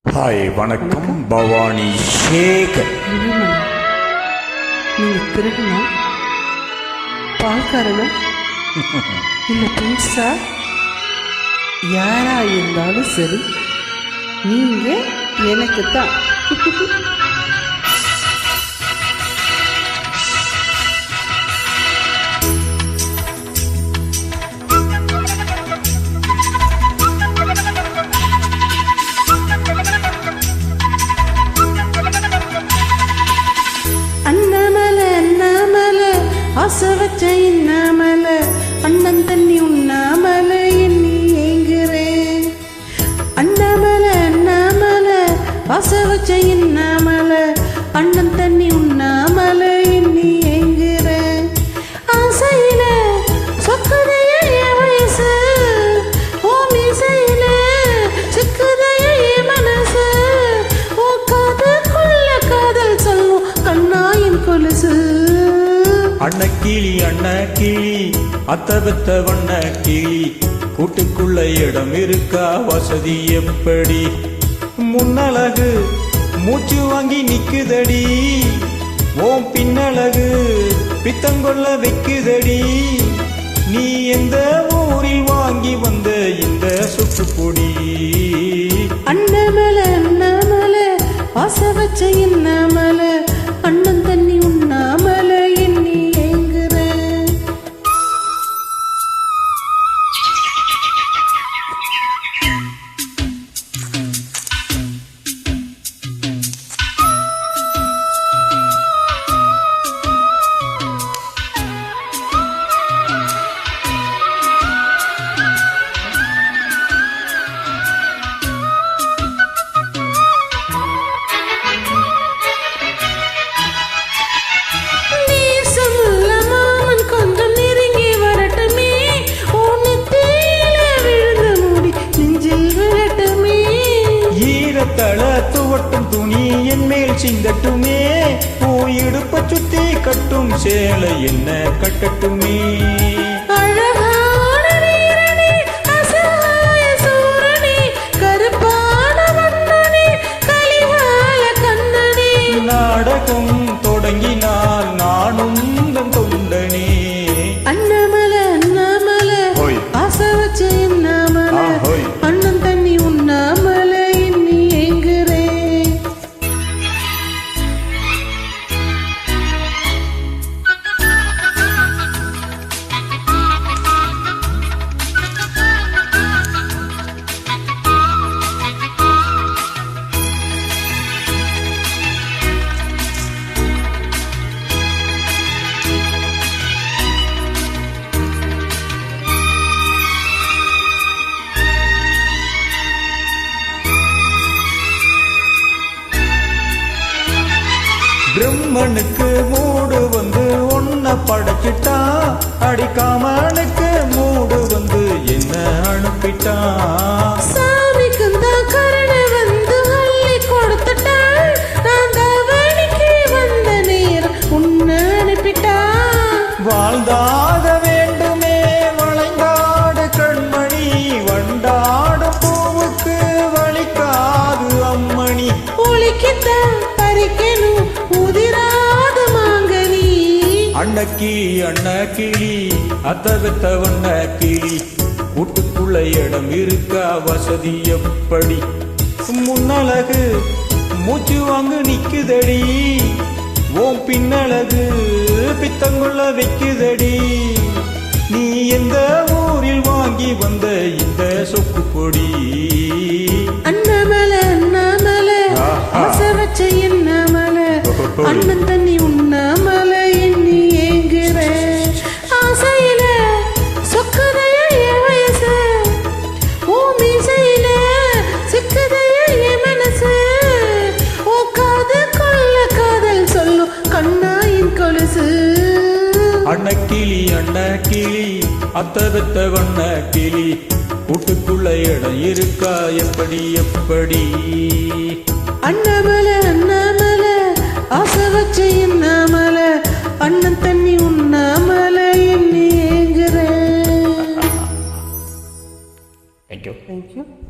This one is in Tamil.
ஹாய் வணக்கம் பவானி சேகர். நீங்க திருடனா, பால்காரனா, இல்ல பிரின்ஸா, யாரா இருந்தாலும் சரி, நீங்க எனக்கு தான். ஆசை வச்ச இன்னாமல அண்ணன் தண்ணி உண்ணாமல எண்ணி ஏங்குறேன். அண்ணாமல அண்ணாமல ஆசை வச்ச இன்னாமல அண்ணன் தண்ணி உண்ணாமல எண்ணி ஏங்குறேன். ஆசையில சொக்குதைய என் வயசு, ஓ மீசையில சிக்குதைய என் மனசு, ஓ காதுக்குள்ள காதல் சொல்லும் கண்ணாயின் கொலுசு. அண்ணக்கிளி அண்ணக்கிளி அத்தபத்த வண்ண கிளி, கூட்டுக்குள்ள இடம் இருக்கா வசதி எப்படி? முன்னழகு மூச்சு வாங்கி நிக்குதடி, ஓம் பின்னழகு பித்தங்கொள்ள வைக்குதடி. நீ எந்த ஊரில் வாங்கி வந்த இந்த சுற்றுப்பொடி? அண்ணாமல அண்ணாமல ஆசை வச்ச இன்னாமல அண்ணன் தண்ணி உண்ணாமல எண்ணி ஏங்குறேன். தள துவட்டும் துணி என் மேல் சிந்தட்டுமே, பூயிடுப்ப சுத்தி கட்டும் சேலை என்ன கட்டட்டுமே. நாடகம் தொடங்கினால் நானும் தொண்டனே. அண்ணாமல அண்ணாமல ஆசை வச்ச இன்னாமல அண்ணன் தண்ணி உண்ணாமல பிரம்மனுக்கு மூடு வந்து ஒன்ன படைச்சிட்டா, அடிக்காமனுக்கு மூடு வந்து என்ன அனுப்பிட்டா. சாமிக்கு தான் கருணை வந்து அள்ளி கொடுத்துட்டா, நான் தவணிக்கு வந்த நேரம் உன்ன அனுப்பிட்டா. வாழ்ந்தாக வேண்டுமே வளைந்தாடு கண்மணி, வண்டாடு பூவுக்கு வலிக்காது அம்மணி. ஒளிக்குத்தான் பறிக்கணும் உதிராத மாங்கனி. அண்ணக்கிளி அண்ணக்கிளி அத்தகத்த வண்ண கிளி, கூட்டுக்குள்ள இடம் இருக்கா வசதி எப்படி? முன்னழகு மூச்சு வாங்கு நிக்குதடி, ஓம் பின்னழகு பித்தங்குள்ள வைக்குதடி. நீ எந்த ஊரில் வாங்கி வந்த இந்த சொப்பு பொடி? அண்ணாமல அண்ணாமல ஆசை வச்ச இன்னாமல அண்ணன் தண்ணி உண்ணாமல எண்ணி ஏங்குறேன். ஆசையில சொக்குதைய என் வயசு, ஓ மீசையில சிக்குதைய என் மனசு, ஓ காதுக்குள்ள காதல் சொல்லும் கண்ணாயின் கொலுசு. அண்ணக்கிளி அண்ணக்கிளி அத்தபத்த வண்ண கிளி, கூட்டுக்குள்ள இடம் இருக்கா எப்படி எப்படி? அண்ணாமல அண்ணாமல ஆசை வச்ச இன்னாமல அண்ணன் தண்ணி உண்ணாமல எண்ணி ஏங்குறேன். Thank you.